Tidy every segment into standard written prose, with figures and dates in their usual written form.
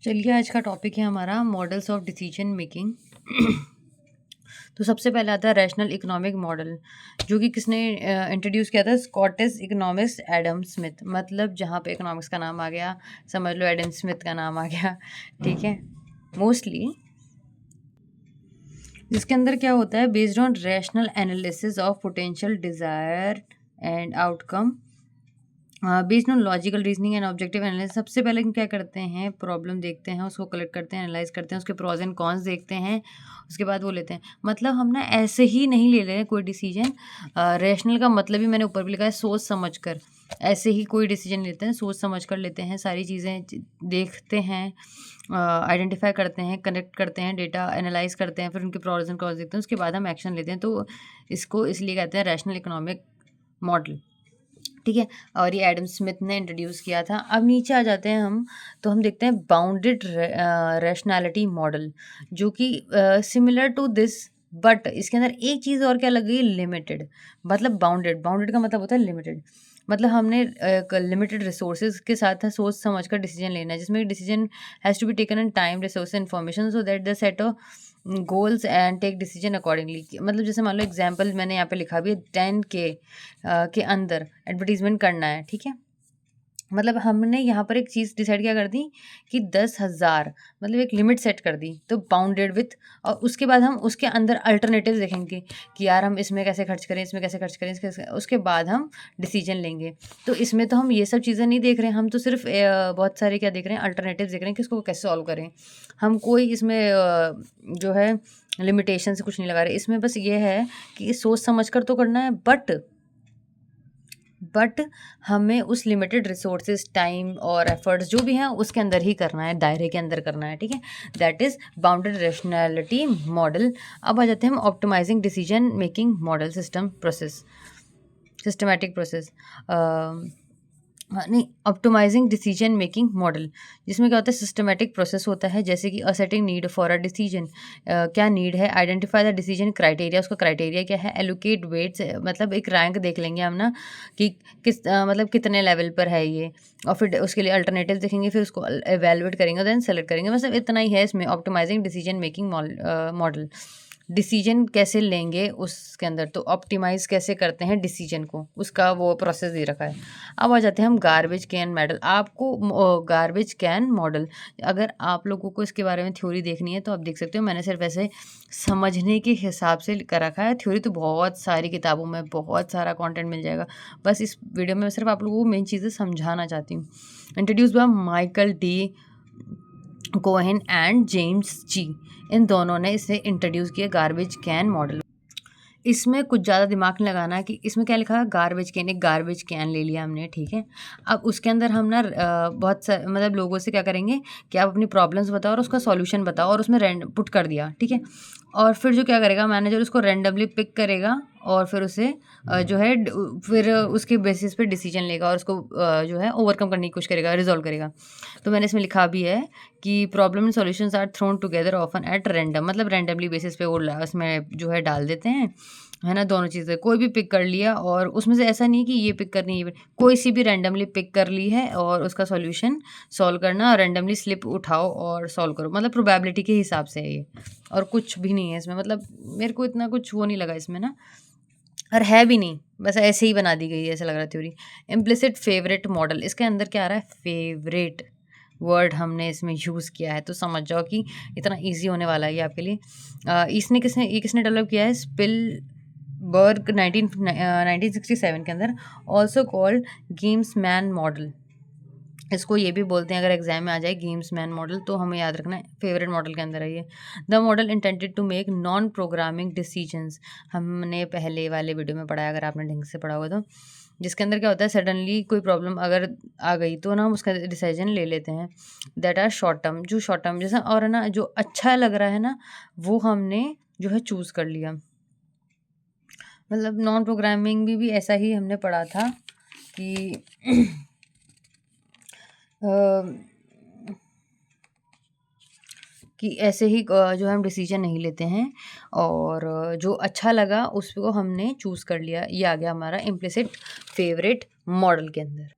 चलिए, आज का टॉपिक है हमारा मॉडल्स ऑफ डिसीजन मेकिंग। तो सबसे पहले आता है रैशनल इकोनॉमिक मॉडल, जो कि किसने इंट्रोड्यूस किया था? Scottish economist Adam Smith. मतलब जहाँ पे इकोनॉमिक्स का नाम आ गया, समझ लो एडम स्मिथ का नाम आ गया। ठीक है। मोस्टली इसके अंदर क्या होता है? Based on rational analysis of potential desire and outcome, based on logical reasoning and objective analysis. सबसे पहले हम क्या करते हैं? प्रॉब्लम देखते हैं, उसको कलेक्ट करते हैं, एनालाइज करते हैं, उसके प्रोज एंड कॉन्स देखते हैं, उसके बाद वो लेते हैं। मतलब हम ना ऐसे ही नहीं ले रहे हैं कोई डिसीजन। रैशनल का मतलब ही मैंने ऊपर भी लिखा है, सोच समझ कर। ऐसे ही कोई डिसीजन लेते हैं, सोच समझ कर लेते हैं, सारी चीज़ें देखते हैं, आइडेंटिफाई करते हैं, कनेक्ट करते हैं, डेटा एनालाइज करते हैं, फिर उनके प्रोज एंड कॉन्स देखते हैं, उसके बाद हम एक्शन लेते हैं। तो इसको इसलिए कहते हैं रैशनल इकोनॉमिक मॉडल। ठीक है। और ये एडम स्मिथ ने इंट्रोड्यूस किया था। अब नीचे आ जाते हैं हम, तो हम देखते हैं बाउंडेड रैशनैलिटी मॉडल, जो कि सिमिलर टू दिस, बट इसके अंदर एक चीज़ और क्या लग गई? लिमिटेड। मतलब बाउंडेड, बाउंडेड का मतलब होता है लिमिटेड। मतलब हमने लिमिटेड रिसोर्सेज के साथ सोच समझ कर डिसीजन लेना है, जिसमें decision has to be taken in time, resource, information, so that the set of goals and take decision accordingly. मतलब जैसे मान लो एग्जाम्पल मैंने यहाँ पे लिखा भी है, 10K के अंदर एडवर्टीजमेंट करना है। ठीक है। मतलब हमने यहाँ पर एक चीज़ डिसाइड क्या कर दी कि 10,000, मतलब एक लिमिट सेट कर दी, तो बाउंडेड विथ। और उसके बाद हम उसके अंदर अल्टरनेटिव देखेंगे कि यार हम इसमें कैसे खर्च करें, इसमें कैसे खर्च करें, उसके बाद हम डिसीजन लेंगे। तो इसमें तो हम ये सब चीज़ें नहीं देख रहे हैं, हम तो सिर्फ बहुत सारे क्या देख रहे हैं? अल्टरनेटिव देख रहे हैं कि इसको कैसे सॉल्व करें। हम कोई इसमें जो है लिमिटेशन से कुछ नहीं लगा रहे। इसमें बस ये है कि सोच समझ कर तो करना है, बट हमें उस लिमिटेड रिसोर्सेज, टाइम और एफर्ट्स जो भी हैं उसके अंदर ही करना है, दायरे के अंदर करना है। ठीक है। That is bounded rationality model. अब आ जाते हैं हम optimizing decision making model systematic process. नहीं, ऑप्टिमाइजिंग डिसीजन मेकिंग मॉडल, जिसमें क्या होता है? सिस्टमैटिक प्रोसेस होता है, जैसे कि असेटिंग नीड फॉर अ डिसीजन। क्या नीड है? आइडेंटिफाई द डिसीजन क्राइटेरिया, उसका क्राइटेरिया क्या है? एलोकेट वेट्स, मतलब एक रैंक देख लेंगे हम ना कि मतलब कितने लेवल पर है ये, और फिर उसके लिए अल्टरनेटिव देखेंगे, फिर उसको एवेलुएट करेंगे, देन सेलेक्ट करेंगे। मतलब इतना ही है इसमें optimizing decision making model. Decision कैसे लेंगे उसके अंदर, तो ऑप्टिमाइज़ कैसे करते हैं डिसीजन को, उसका वो प्रोसेस दे रखा है। अब आ जाते हैं हम गार्बेज कैन मॉडल। आपको गार्बेज कैन मॉडल, अगर आप लोगों को इसके बारे में थ्योरी देखनी है तो आप देख सकते हो। मैंने सिर्फ ऐसे समझने के हिसाब से कर रखा है। थ्योरी तो बहुत सारी किताबों में बहुत सारा कंटेंट मिल जाएगा, बस इस वीडियो में मैं सिर्फ आप लोगों को मेन चीज़ें समझाना चाहती हूँ। Introduce by Michael D Cohen and James Gee, इन दोनों ने इसे इंट्रोड्यूस किया, गार्बेज कैन मॉडल। इसमें कुछ ज़्यादा दिमाग नहीं लगाना है कि इसमें क्या लिखा है? Garbage can. एक गार्बेज कैन ले लिया हमने, ठीक है। अब उसके अंदर हम ना बहुत सा मतलब लोगों से क्या करेंगे कि आप अपनी प्रॉब्लम्स बताओ और उसका सॉल्यूशन बताओ, और उसमें पुट कर दिया, ठीक है। और फिर जो क्या करेगा मैनेजर, उसको रैंडमली पिक करेगा और फिर उसे जो है फिर उसके बेसिस पे डिसीजन लेगा और उसको जो है ओवरकम करने की कोशिश करेगा, रिजॉल्व करेगा। तो मैंने इसमें लिखा भी है कि problem and solutions are thrown together often at random, मतलब रैंडमली बेसिस पे वो उसमें जो है डाल देते हैं, है ना। दोनों चीज़ें कोई भी पिक कर लिया, और उसमें से ऐसा नहीं कि ये पिक करनी है, कोई सी भी रैंडमली पिक कर ली है और उसका सॉल्यूशन सॉल्व करना, रैंडमली स्लिप उठाओ और सॉल्व करो। मतलब प्रोबेबिलिटी के हिसाब से है ये, और कुछ भी नहीं है इसमें। मतलब मेरे को इतना कुछ वो नहीं लगा इसमें ना, और है भी नहीं, बस ऐसे ही बना दी गई है ऐसा लग रहा है थ्योरी। इम्प्लिसिट फेवरेट मॉडल, इसके अंदर क्या आ रहा है? फेवरेट वर्ड हमने इसमें यूज़ किया है, तो समझ जाओ कि इतना इजी होने वाला है ये आपके लिए। ये किसने डेवलप किया है? स्पिलबर्ग 1967 के अंदर, also called games man model. इसको ये भी बोलते हैं, अगर एग्जाम में आ जाए गेम्स मैन मॉडल, तो हमें याद रखना है फेवरेट मॉडल के अंदर है ये। The model intended to make non programming decisions, हमने पहले वाले वीडियो में पढ़ा है अगर आपने ढंग से पढ़ा होगा तो, जिसके अंदर क्या होता है? सडनली कोई प्रॉब्लम अगर आ गई तो ना हम उसका डिसीजन ले लेते हैं। दैट आर शॉर्ट टर्म, जो शॉर्ट टर्म जैसा, और है ना जो अच्छा लग रहा है ना वो हमने जो है चूज़ कर लिया। मतलब नॉन प्रोग्रामिंग भी ऐसा ही हमने पढ़ा था कि कि ऐसे ही जो है हम डिसीजन नहीं लेते हैं, और जो अच्छा लगा उसको हमने चूज़ कर लिया। ये आ गया हमारा इम्प्लिसिट फेवरेट मॉडल के अंदर।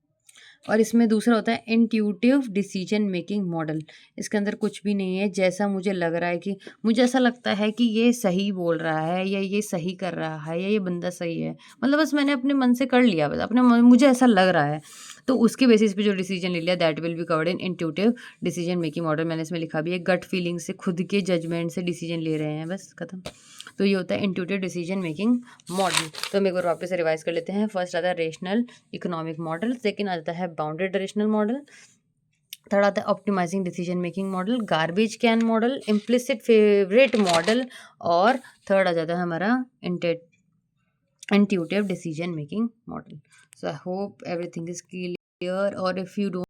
और इसमें दूसरा होता है इंट्यूटिव डिसीजन मेकिंग मॉडल। इसके अंदर कुछ भी नहीं है, जैसा मुझे लग रहा है कि मुझे ऐसा लगता है कि ये सही बोल रहा है या ये सही कर रहा है या ये बंदा सही है, मतलब बस मैंने अपने मन से कर लिया, बस मुझे ऐसा लग रहा है, तो उसके बेसिस पे जो डिसीजन ले लिया, that will be covered in intuitive decision making model. मैंने इसमें लिखा भी है, गट फीलिंग से, खुद के जजमेंट से डिसीजन ले रहे हैं, बस खत्म। तो ये होता है इंट्यूटिव डिसीजन मेकिंग मॉडल। तो हम एक बार वापस से रिवाइज कर लेते हैं। फर्स्ट आता है रेशनल इकोनॉमिक मॉडल, सेकंड आता है बाउंडेड रेशनल मॉडल, थर्ड आता है optimizing decision making model, garbage can model, implicit favourite model, और थर्ड आ जाता है हमारा intuitive decision making model. So I hope everything is clear, or if you don't